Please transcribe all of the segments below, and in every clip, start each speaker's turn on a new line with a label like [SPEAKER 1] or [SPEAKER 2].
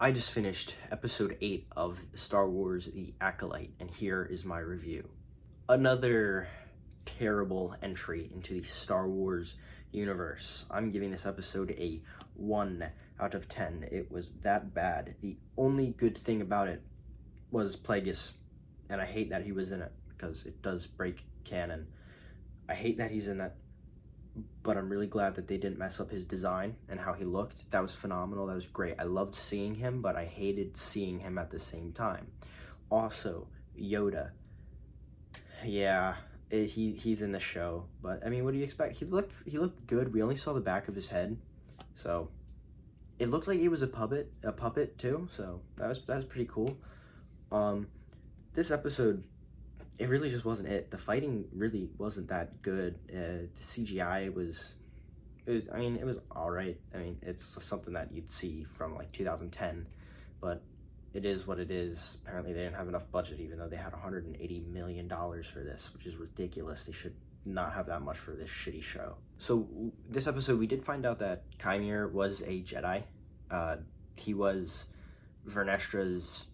[SPEAKER 1] I just finished episode 8 of Star Wars The Acolyte, and here is my review. Another terrible entry into the Star Wars universe. I'm giving this episode a 1 out of 10. It was that bad. The only good thing about it was Plagueis, and I hate that he was in it because it does break canon. I hate that he's in it, but I'm really glad that they didn't mess up his design and how he looked. That was phenomenal. That was great. I loved seeing him, but I hated seeing him at the same time. Also, Yoda. Yeah, he's in the show, but I mean, what do you expect? He looked good. We only saw the back of his head, so it looked like he was a puppet too. So that was pretty cool. This episode, it really just wasn't it. The fighting really wasn't that good. The CGI was all right. I mean, it's something that you'd see from like 2010, but it is what it is. Apparently they didn't have enough budget, even though they had $180 million for this, which is ridiculous. They should not have that much for this shitty show. So this episode, we did find out that Kymir was a Jedi. He was Vernestra's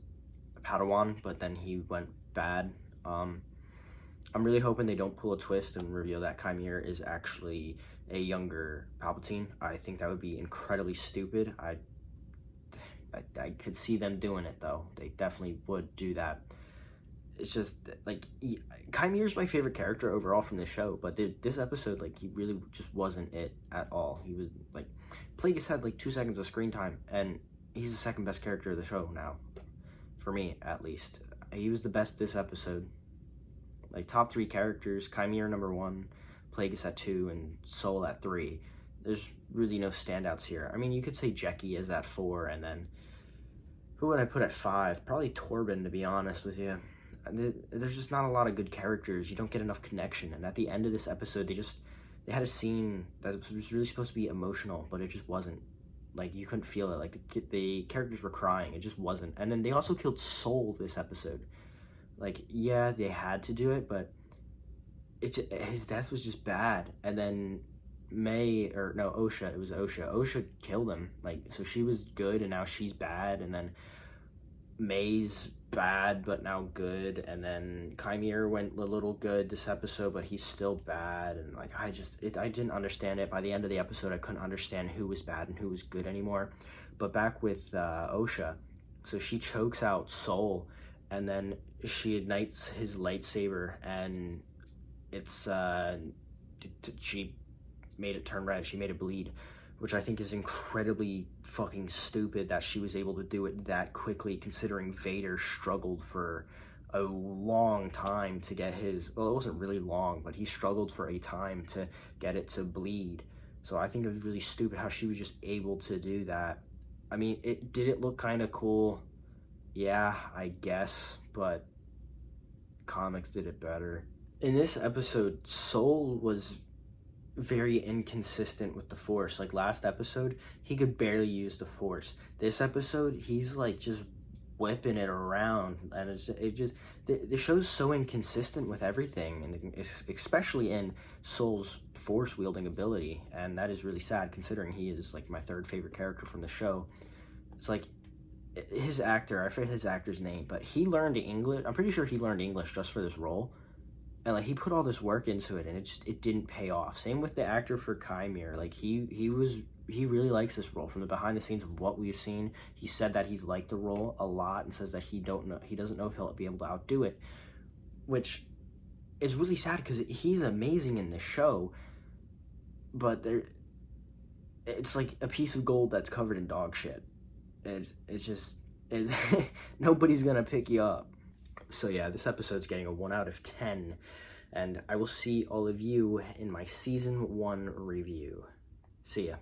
[SPEAKER 1] Padawan, but then he went bad. I'm really hoping they don't pull a twist and reveal that Kymir is actually a younger Palpatine. I think that would be incredibly stupid. I could see them doing it, though. They definitely would do that. It's just, like, Kymir's my favorite character overall from the show, but this episode, like, he really just wasn't it at all. He was, like, Plagueis had, like, 2 seconds of screen time, and he's the second best character of the show now. For me, at least. He was the best this episode. Like, top 3 characters, Kymir number 1, Plagueis at 2, and Soul at 3. There's really no standouts here. I mean, you could say Jeki is at 4, and then who would I put at 5? Probably Torben, to be honest with you. There's just not a lot of good characters. You don't get enough connection, and at the end of this episode, they had a scene that was really supposed to be emotional, but it just wasn't. Like, you couldn't feel it. Like, the characters were crying. It just wasn't. And then they also killed Soul this episode. Like, yeah, they had to do it, but his death was just bad. And then Osha, it was Osha. Osha killed him. Like, so she was good, and now she's bad. And then May's bad, but now good. And then Kymir went a little good this episode, but he's still bad. And, like, I didn't understand it. By the end of the episode, I couldn't understand who was bad and who was good anymore. But back with Osha, so she chokes out Soul, and then she ignites his lightsaber, and it's she made it turn red. She made it bleed, which I think is incredibly fucking stupid that she was able to do it that quickly, considering Vader struggled for a long time to get his, well, it wasn't really long, but he struggled for a time to get it to bleed. So I think it was really stupid how she was just able to do that. I mean, did it look kind of cool? Yeah, I guess, but comics did it better. In this episode, Soul was very inconsistent with the Force. Like, last episode, he could barely use the Force. This episode, he's like just whipping it around, and the show's so inconsistent with everything, and especially in Soul's Force wielding ability, and that is really sad considering he is like my 3rd favorite character from the show. It's like, his actor, I forget his actor's name, but he learned English. I'm pretty sure he learned English just for this role. And, like, he put all this work into it, and it didn't pay off. Same with the actor for Kymir. Like, he really likes this role. From the behind the scenes of what we've seen, he said that he's liked the role a lot, and says that he doesn't know if he'll be able to outdo it, which is really sad because he's amazing in the show, but it's like a piece of gold that's covered in dog shit. It's just nobody's gonna pick you up. So yeah, this episode's getting a 1 out of 10, and I will see all of you in my season 1 review. See ya.